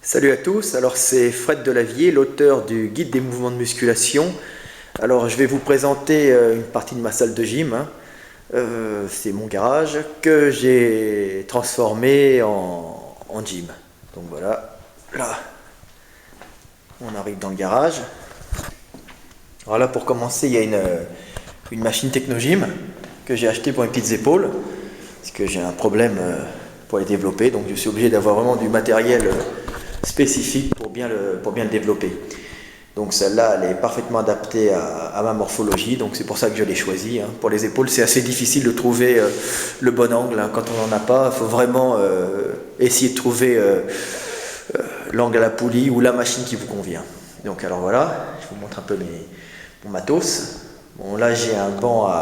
Salut à tous, alors c'est Fred Delavier, l'auteur du guide des mouvements de musculation. Alors je vais vous présenter une partie de ma salle de gym, hein. C'est mon garage que j'ai transformé en gym. Donc voilà, là on arrive dans le garage. Alors là pour commencer il y a une machine Technogym que j'ai achetée pour mes petites épaules, parce que j'ai un problème pour les développer, donc je suis obligé d'avoir vraiment du matériel spécifique pour bien le développer. Donc celle-là, elle est parfaitement adaptée à ma morphologie, donc c'est pour ça que je l'ai choisie, hein. Pour les épaules, c'est assez difficile de trouver le bon angle, hein. Quand on n'en a pas, il faut vraiment essayer de trouver l'angle à la poulie ou la machine qui vous convient. Donc alors voilà, je vous montre un peu mon matos. Bon là j'ai un banc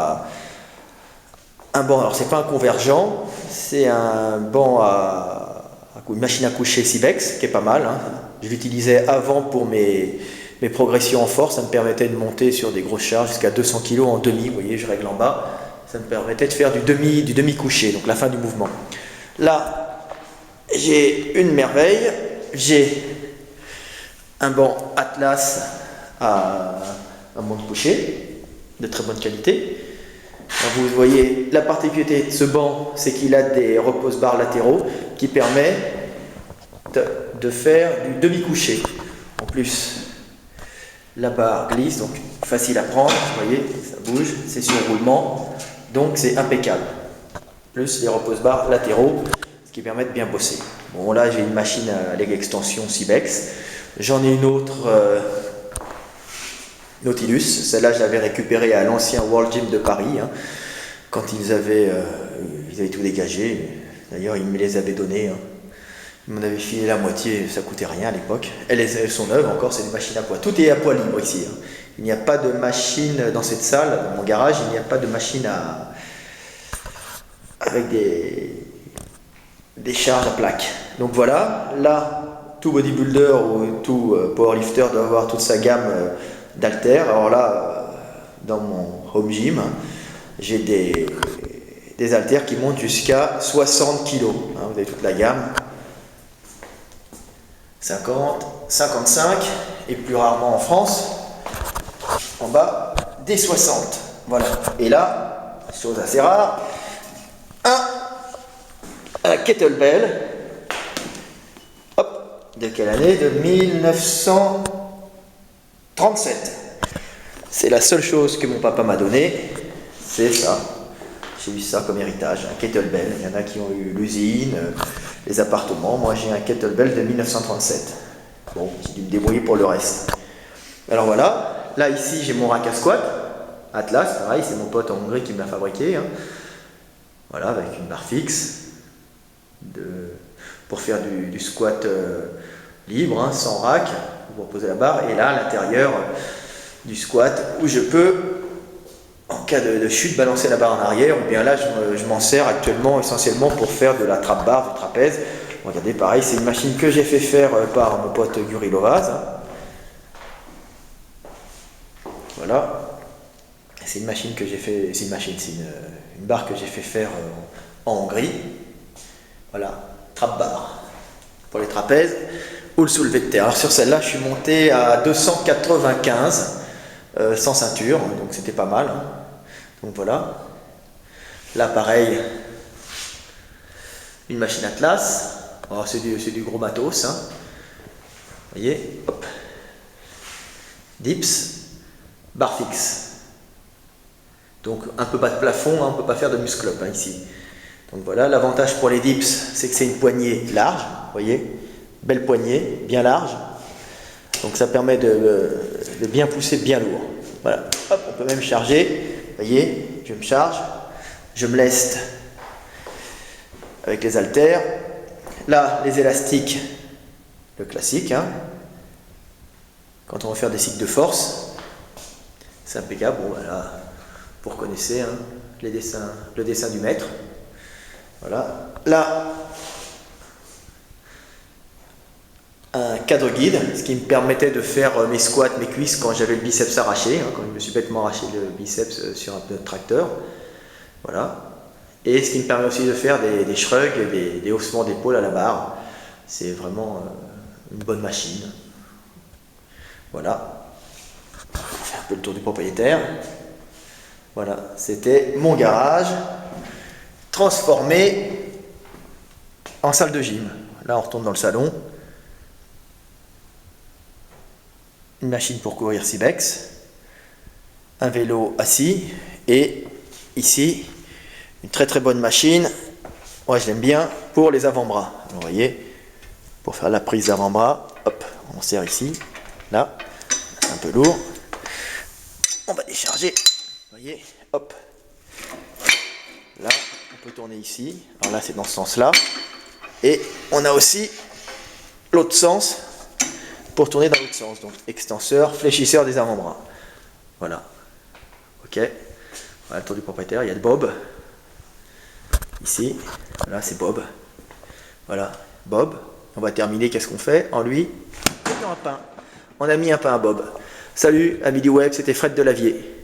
alors c'est pas un convergent, c'est un banc une machine à coucher Cybex qui est pas mal, hein. Je l'utilisais avant pour mes progressions en force, ça me permettait de monter sur des grosses charges jusqu'à 200 kg en demi, vous voyez je règle en bas, ça me permettait de faire du demi couché, donc la fin du mouvement. Là j'ai une merveille, j'ai un banc Atlas à monte couché de très bonne qualité. Alors vous voyez, la particularité de ce banc, c'est qu'il a des repose-barres latéraux qui permettent de faire du demi-couché. En plus, la barre glisse, donc facile à prendre, vous voyez, ça bouge, c'est sur roulement, donc c'est impeccable. Plus les repose-barres latéraux, ce qui permet de bien bosser. Bon là, j'ai une machine à leg extension Cybex, j'en ai une autre Nautilus, celle-là je l'avais récupérée à l'ancien World Gym de Paris, hein, quand ils avaient tout dégagé. D'ailleurs ils me les avaient donnés, hein. Ils m'en avaient filé la moitié, ça coûtait rien à l'époque. Elles sont neuves encore, c'est des machines à poids. Tout est à poids libre ici, hein. Il n'y a pas de machine dans cette salle, dans mon garage, il n'y a pas de machine avec des charges à plaque. Donc voilà, là, tout bodybuilder ou tout powerlifter doit avoir toute sa gamme d'haltères. Alors là, dans mon home gym, j'ai des haltères qui montent jusqu'à 60 kg, hein, vous avez toute la gamme, 50, 55 et plus rarement en France, en bas, des 60. Voilà. Et là, chose assez rare, un kettlebell, hop, de quelle année? De 1937. C'est la seule chose que mon papa m'a donnée, c'est ça. J'ai eu ça comme héritage, un kettlebell. Il y en a qui ont eu l'usine, les appartements. Moi, j'ai un kettlebell de 1937. Bon, j'ai dû me débrouiller pour le reste. Alors voilà, là ici, j'ai mon rack à squat. Atlas, pareil, c'est mon pote en Hongrie qui me l'a fabriqué, hein. Voilà, avec une barre fixe pour faire du squat libre, hein, sans rack. Vous reposez la barre. Et là, à l'intérieur du squat, où je peux, en cas de chute, balancer la barre en arrière, ou bien là je m'en sers actuellement essentiellement pour faire de la trappe barre, du trapèze. Regardez, pareil, c'est une machine que j'ai fait faire par mon pote Guri Lovaz. Voilà, c'est une machine que j'ai fait, c'est une barre que j'ai fait faire en Hongrie. Voilà, trappe barre pour les trapèzes ou le soulevé de terre. Alors sur celle-là, je suis monté à 295 sans ceinture, donc c'était pas mal, hein. Donc voilà, là pareil, une machine Atlas. Alors c'est du gros matos, hein. Vous voyez, hop, dips, barre fixe. Donc un peu bas de plafond, hein, on ne peut pas faire de muscle up, hein, ici. Donc voilà, l'avantage pour les dips, c'est que c'est une poignée large, vous voyez, belle poignée, bien large. Donc ça permet de bien pousser, bien lourd. Voilà, hop, on peut même charger. Vous voyez, je me charge, je me leste avec les haltères. Là, les élastiques, le classique, hein. Quand on va faire des cycles de force, c'est impeccable. Bon, voilà, vous reconnaissez, hein, le dessin du maître. Voilà, là, un cadre guide, ce qui me permettait de faire mes squats, mes cuisses quand j'avais le biceps arraché, hein, quand je me suis bêtement arraché le biceps sur un pneu de tracteur. Voilà. Et ce qui me permet aussi de faire des shrugs, des haussements d'épaule à la barre. C'est vraiment une bonne machine. Voilà. On fait un peu le tour du propriétaire. Voilà, c'était mon garage transformé en salle de gym. Là, on retourne dans le salon. Une machine pour courir Cybex, un vélo assis et ici une très très bonne machine. Moi je l'aime bien pour les avant-bras. Vous voyez, pour faire la prise d'avant-bras, hop, on serre ici, là, c'est un peu lourd. On va décharger, vous voyez, hop. Là, on peut tourner ici. Alors là, c'est dans ce sens-là. Et on a aussi l'autre sens pour tourner dans l'autre sens. Donc extenseur, fléchisseur des avant-bras. Voilà. Ok. Voilà le tour du propriétaire. Il y a le Bob. Ici. Là, c'est Bob. Voilà. Bob. On va terminer. Qu'est-ce qu'on fait en lui? Un pain. On a mis un pain à Bob. Salut, amis du web, c'était Fred Delavier.